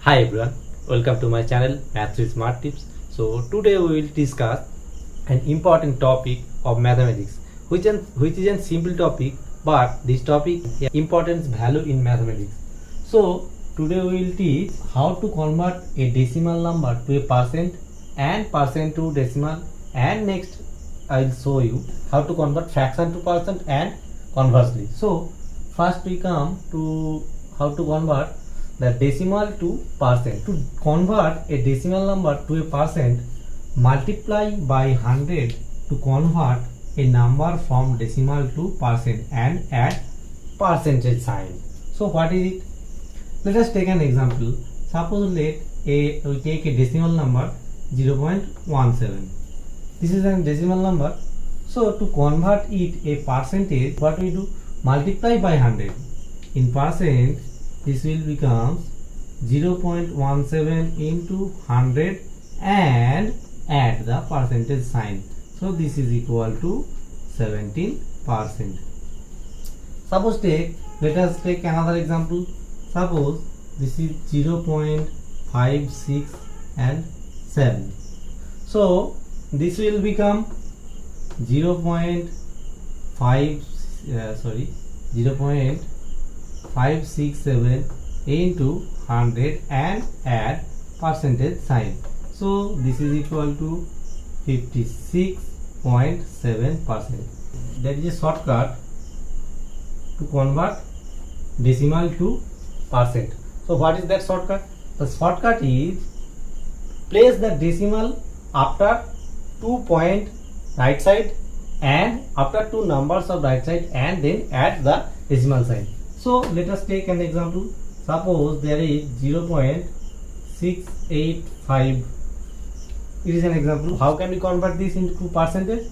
Hi everyone, welcome to my channel Maths with Smart Tips. So today we will discuss an important topic of mathematics, which is a simple topic, but this topic has importance value in mathematics. So today we will teach how to convert a decimal number to a percent and percent to decimal, and next I will show you how to convert fraction to percent and conversely. So first we come to how to convert the decimal to percent. To convert a decimal number to a percent, multiply by 100 to convert a number from decimal to percent and add percentage sign. So what is it? Let us take an example. Suppose we take a decimal number 0.17. This is a decimal number. So to convert it a percentage, what we do? Multiply by 100. In percent, this will become 0.17 into 100 and add the percentage sign. So this is equal to 17%. Let us take another example. Suppose this is 0.56 and 7. So this will become 0.567 into 100 and add percentage sign. So this is equal to 56.7%. That is a shortcut to convert decimal to percent. So what is that shortcut? The shortcut is place the decimal after 2 point right side and after two numbers of right side and then add the decimal sign. So let us take an example. Suppose there is 0.685. It is an example. How can we convert this into percentage?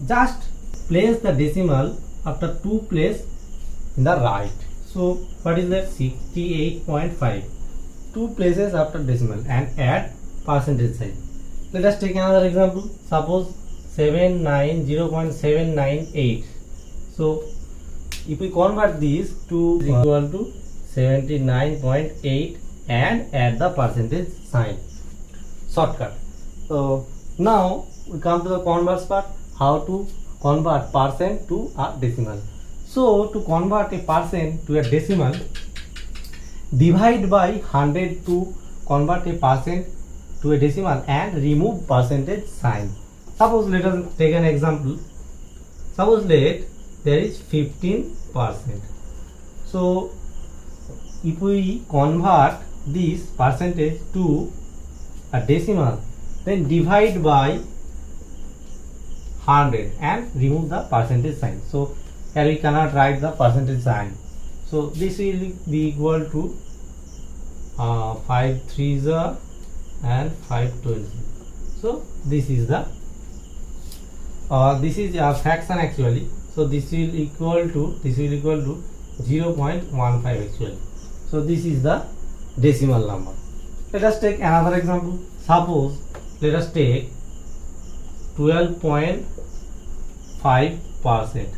Just place the decimal after 2 place in the right. So what is that? 68.5. 2 places after decimal and add percentage sign. Let us take another example. Suppose 0.798. So if we convert this to equal to 79.8 and add the percentage sign. Shortcut. So now we come to the converse part. How to convert percent to a decimal. So to convert a percent to a decimal, divide by 100 to convert a percent to a decimal and remove percentage sign. Suppose let us take an example. Suppose there is 15%. So if we convert this percentage to a decimal, then divide by 100 and remove the percentage sign. So here we cannot write the percentage sign. So this will be equal to 5 3s and 5 12. So this is the a fraction actually. So this will equal to 0.15 actually. So this is the decimal number. Let us take another example. Suppose let us take 12.5%.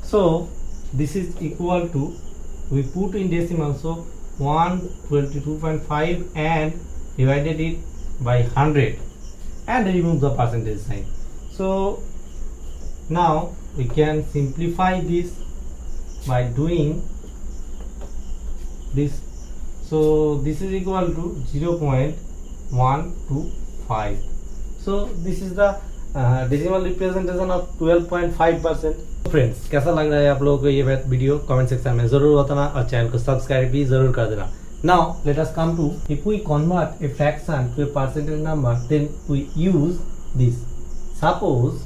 So this is equal to, we put in decimal, so 122.5 and divided it by 100 and remove the percentage sign. So now we can simplify this by doing this. So this is equal to 0.125. So this is the decimal representation of 12.5%. Friends, कैसा लग रहा है आप लोगों को ये video? Comment section में जरूर बताना और चैनल को सब्सक्राइब भी जरूर कर देना. Now let us come to, if we convert a fraction to a percentage number, then we use this. Suppose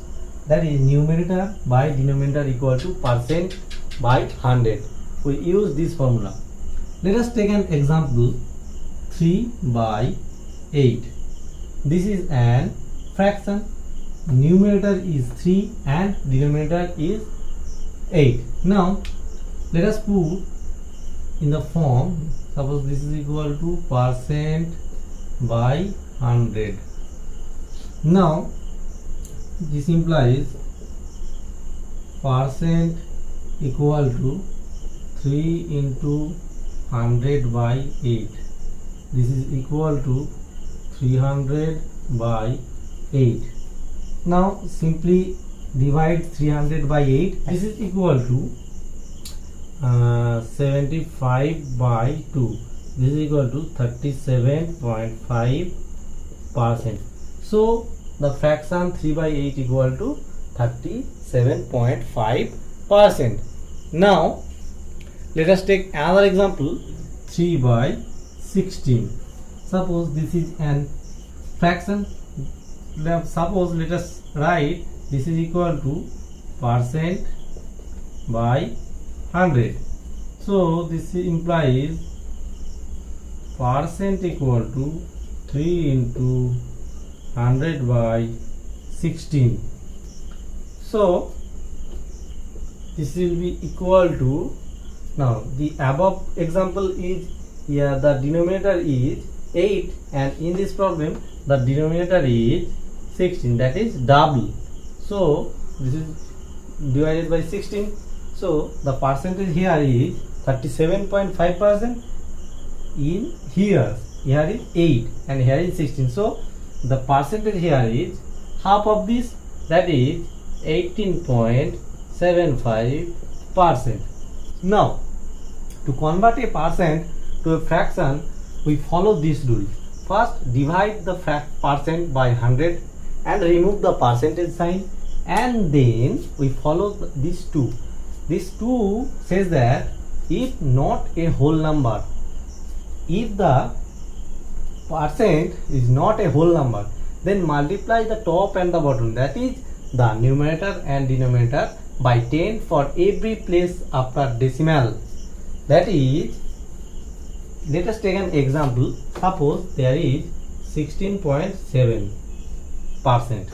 that is numerator by denominator equal to percent by 100. We use this formula. Let us take an example. 3 by 8. This is an fraction. Numerator is 3 and denominator is 8. Now let us put in the form. Suppose this is equal to percent by 100. Now this implies percent equal to 3 into 100 by 8. this is equal to 300 by 8. Now simply divide 300 by 8. This is equal to 75 by 2. This is equal to 37.5%. So the fraction 3 by 8 equal to 37.5%. Now let us take another example, 3 by 16. Suppose this is an fraction. Suppose let us write this is equal to percent by 100. So this implies percent equal to 3 into 100 by 16. So this will be equal to, now the above example is, here the denominator is 8 and in this problem the denominator is 16, that is double. So this is divided by 16. So the percentage here is 37.5%. In here is 8 and here is 16. So the percentage here is half of this, that is 18.75%. Now to convert a percent to a fraction, we follow this rule. First divide the percent by 100 and remove the percentage sign, and then we follow these two. This 2 says that if not a whole number, if the percent is not a whole number, then multiply the top and the bottom, that is the numerator and denominator, by 10 for every place after decimal. That is, let us take an example. Suppose there is 16.7%.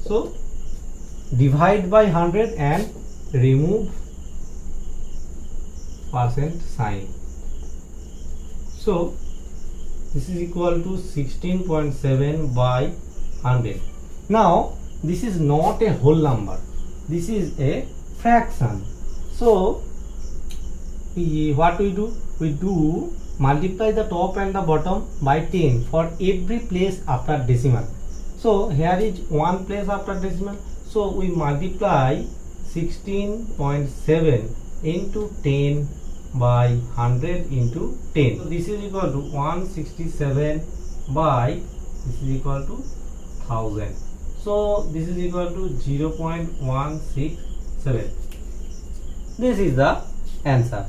So divide by 100 and remove percent sign. So this is equal to 16.7 by 100. Now this is not a whole number, this is a fraction. So what we do? We do multiply the top and the bottom by 10 for every place after decimal. So here is one place after decimal, so we multiply 16.7 into 10 by 100 into 10. So this is equal to 167 by, this is equal to 1000. So this is equal to 0.167. This is the answer.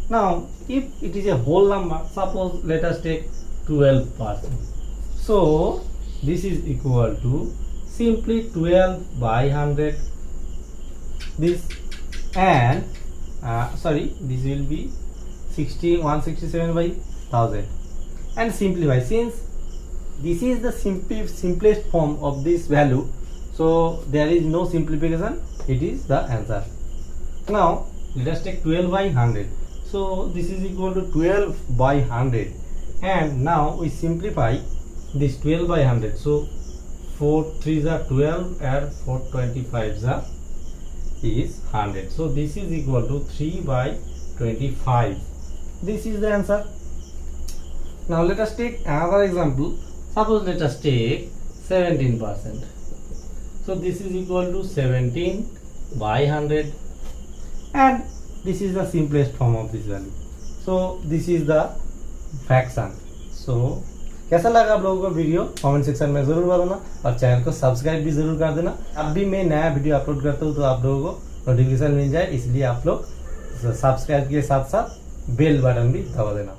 Now if it is a whole number, suppose let us take 12%. So this is equal to simply 12 by 100. This and this will be 167 by 1000, and simplify. Since this is the simplest form of this value, so there is no simplification, it is the answer. Now let us take 12 by 100. So this is equal to 12 by 100, and now we simplify this 12 by 100. So 4 3s are 12 and 4 25s are is 100. So this is equal to 3 by 25. This is the answer. Now let us take another example. Suppose let us take 17%. So this is equal to 17 by 100, and this is the simplest form of this value. So this is the fraction. So कैसा लगा आप लोगों को video comment section में जरूर बताना, और channel को सब्सक्राइब भी जरूर कर देना। अब भी मैं नया वीडियो अपलोड करता हूँ तो आप लोगों को नोटिफिकेशन मिल जाए, इसलिए आप लोग सब्सक्राइब के साथ साथ बेल बटन भी दबा देना।